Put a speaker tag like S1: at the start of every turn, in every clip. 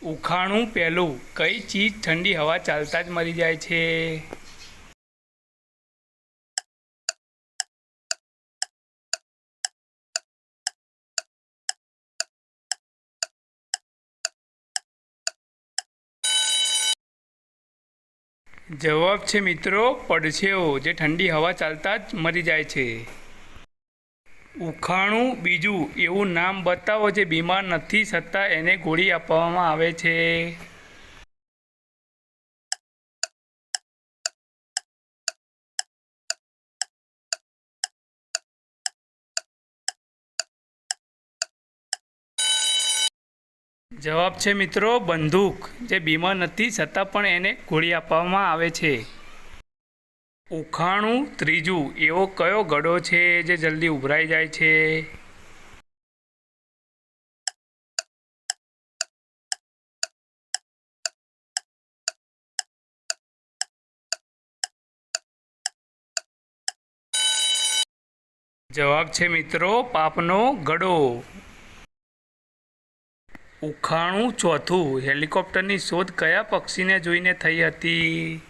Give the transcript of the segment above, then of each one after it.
S1: ઉખાણું પહેલું, કઈ ચીજ ઠંડી હવા ચાલતા જ મરી જાય છે? જવાબ છે મિત્રો પડછેવો, જે ઠંડી હવા ચાલતા જ મરી જાય છે. ઉખાણું બીજું, એવું નામ બતાવો જે બીમાર નથી છતાં એને ગોળી આપવામાં આવે છે. જવાબ છે મિત્રો બંદૂક, જે બીમાર નથી છતાં પણ એને ગોળી આપવામાં આવે છે. ઉખાણું ત્રીજું, એવો કયો ગળો છે જે જલ્દી ઉભરાઈ જાય છે? જવાબ છે મિત્રો પાપનો ગળો. ઉખાણું ચોથું, હેલિકોપ્ટરની શોધ કયા પક્ષીને જોઈને થઈ હતી?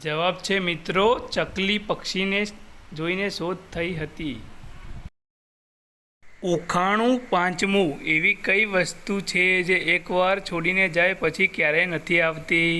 S1: જવાબ છે મિત્રો ચકલી પક્ષીને જોઈને શોધ થઈ હતી. ઉખાણું પાંચમું, એવી કઈ વસ્તુ છે જે એકવાર છોડીને જાય પછી ક્યારેય નથી આવતી?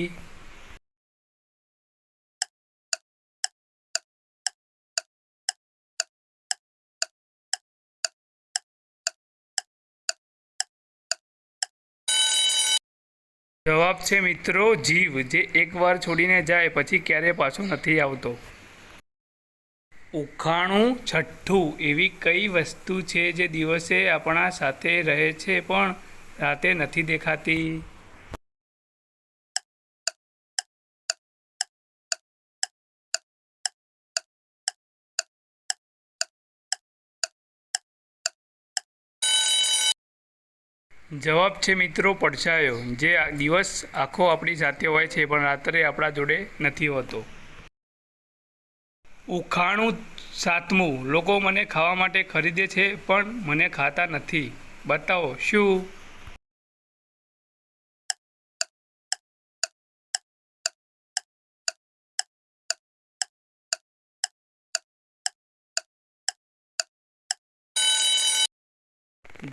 S1: જવાબ છે મિત્રો જીવ, જે એકવાર છોડીને જાય પછી ક્યારેય પાછો નથી આવતો. ઉખાણું છઠ્ઠું, એવી કઈ વસ્તુ છે જે દિવસે આપણા સાથે રહે છે પણ રાતે નથી દેખાતી? જવાબ છે મિત્રો પડછાયો, જે દિવસ આખો આપણી સાથે હોય છે પણ રાત્રે આપણા જોડે નથી હોતો. ઉખાણું સાતમું, લોકો મને ખાવા માટે ખરીદે છે પણ મને ખાતા નથી, બતાવો શું?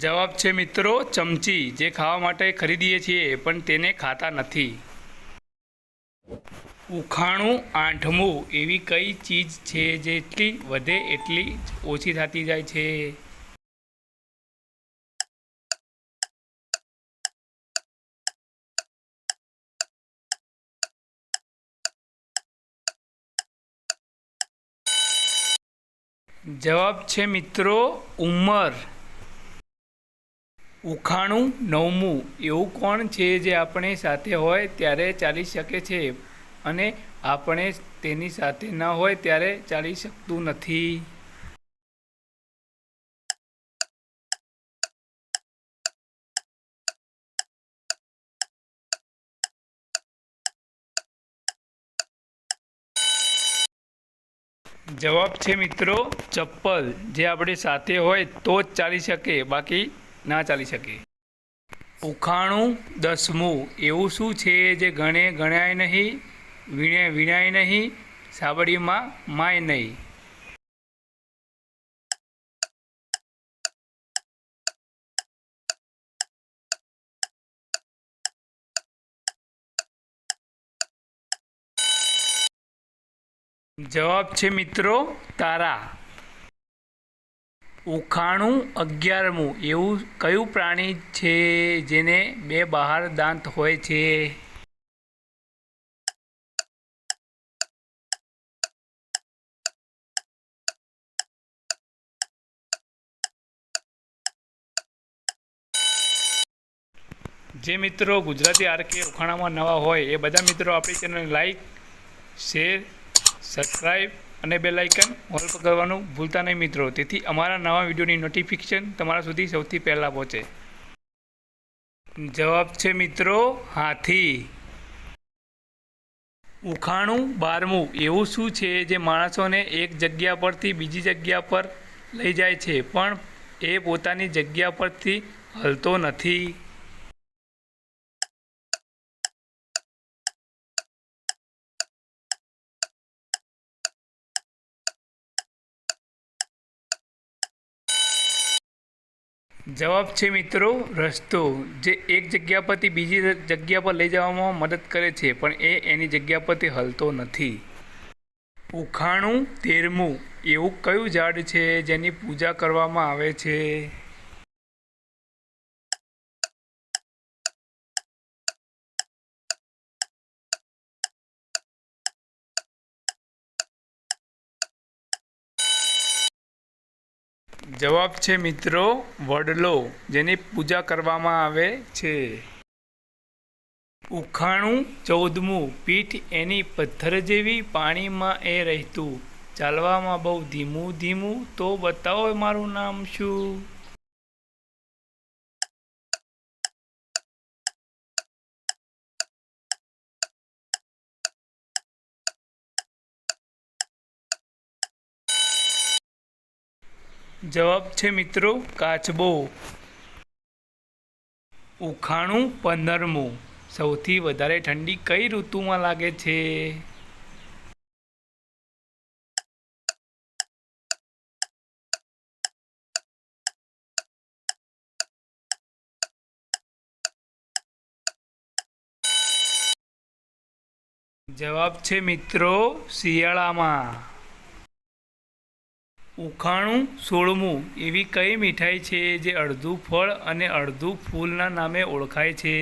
S1: જવાબ છે મિત્રો ચમચી, જે ખાવા માટે ખરીદીએ છીએ પણ તેને ખાતા નથી. ઉખાણું આઠમું, એવી કઈ ચીજ છે જેટલી વધે એટલી જ ઓછી થતી જાય છે? જવાબ છે મિત્રો ઉંમર. ઉખાણું નવમું, એવું કોણ છે જે આપણી સાથે હોય ત્યારે ચાલી શકે છે અને આપણે તેની સાથે ન હોય ત્યારે ચાલી શકતું નથી? જવાબ છે મિત્રો ચપ્પલ, જે આપણી સાથે હોય તો જ ચાલી શકે, બાકી ના ચાલી શકે. ઉખાણું દસમું, એવું શું છે જે ગણે ગણાય નહીં, વીણે વીણાય નહીં, સાબડીમાં માય નહીં? જવાબ છે મિત્રો તારા. ઉખાણું 11મું, એવું કયું પ્રાણી છે જેને બે બહાર દાંત હોય છે? જે મિત્રો ગુજરાતી આરકે ઉખાણામાં નવા હોય એ બધા મિત્રો આપણી ચેનલને લાઈક, શેર, સબસ્ક્રાઈબ અને બેલ આઇકન ઓલ પર કરવાનું ભૂલતા નહીં મિત્રો, તેથી અમારા નવા વિડીયોની નોટિફિકેશન તમારા સુધી સૌથી પહેલાં પહોંચે. જવાબ છે મિત્રો હાથી. ઉખાણું 12મું એવું શું છે જે માણસોને એક જગ્યા પરથી બીજી જગ્યા પર લઈ જાય છે પણ એ પોતાની જગ્યા પરથી હલતો નથી? જવાબ છે મિત્રો રસ્તો, જે એક જગ્યા પરથી બીજી જગ્યા પર લઈ જવામાં મદદ કરે છે પણ એ એની જગ્યા પરથી હલતો નથી. ઉખાણું 13મું એવું કયું ઝાડ છે જેની પૂજા કરવામાં આવે છે? જવાબ છે મિત્રો વડલો, જેની પૂજા કરવામાં આવે છે. ઉખાણું 14મું પીઠ એની પથ્થર જેવી, પાણીમાં એ રહેતું, ચાલવામાં બહુ ધીમું ધીમું, તો બતાવો મારું નામ શું? જવાબ છે મિત્રો કાચબો. ઉખાણું 15મું સૌથી વધારે ઠંડી કઈ ઋતુમાં લાગે છે? જવાબ છે મિત્રો શિયાળામાં. ઉખાણું 16મું એવી કઈ મીઠાઈ છે જે અડધું ફળ અને અડધું ફૂલના નામે ઓળખાય છે?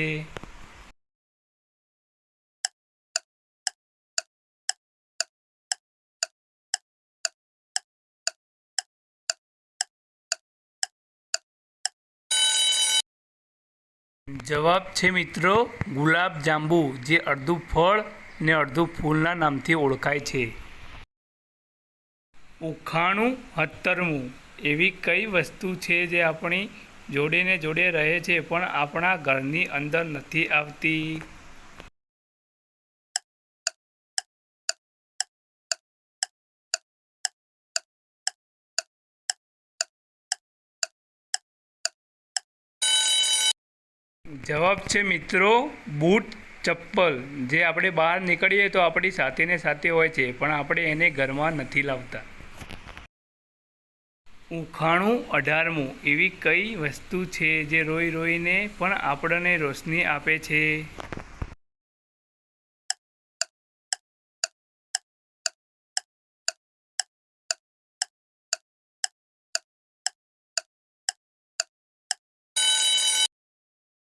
S1: જવાબ છે મિત્રો ગુલાબ જાંબુ, જે અડધું ફળ ને અડધું ફૂલના નામથી ઓળખાય છે. ઉખાણું 17મું એવી કઈ વસ્તુ છે જે આપણી જોડે ને જોડે રહે છે પણ આપણા ઘરની અંદર નથી આવતી? જવાબ છે મિત્રો બૂટ, ચપ્પલ, જે આપણે બહાર નીકળીએ તો આપણી સાથે ને સાથે હોય છે પણ આપણે એને ઘરમાં નથી લાવતા. ઉખાણું 18મું એવી કઈ વસ્તુ છે જે રોઈ રોઈને પણ આપણને રોશની આપે છે?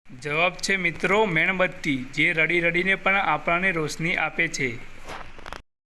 S1: જવાબ છે મિત્રો મીણબત્તી, જે રડી રડીને પણ આપણને રોશની આપે છે.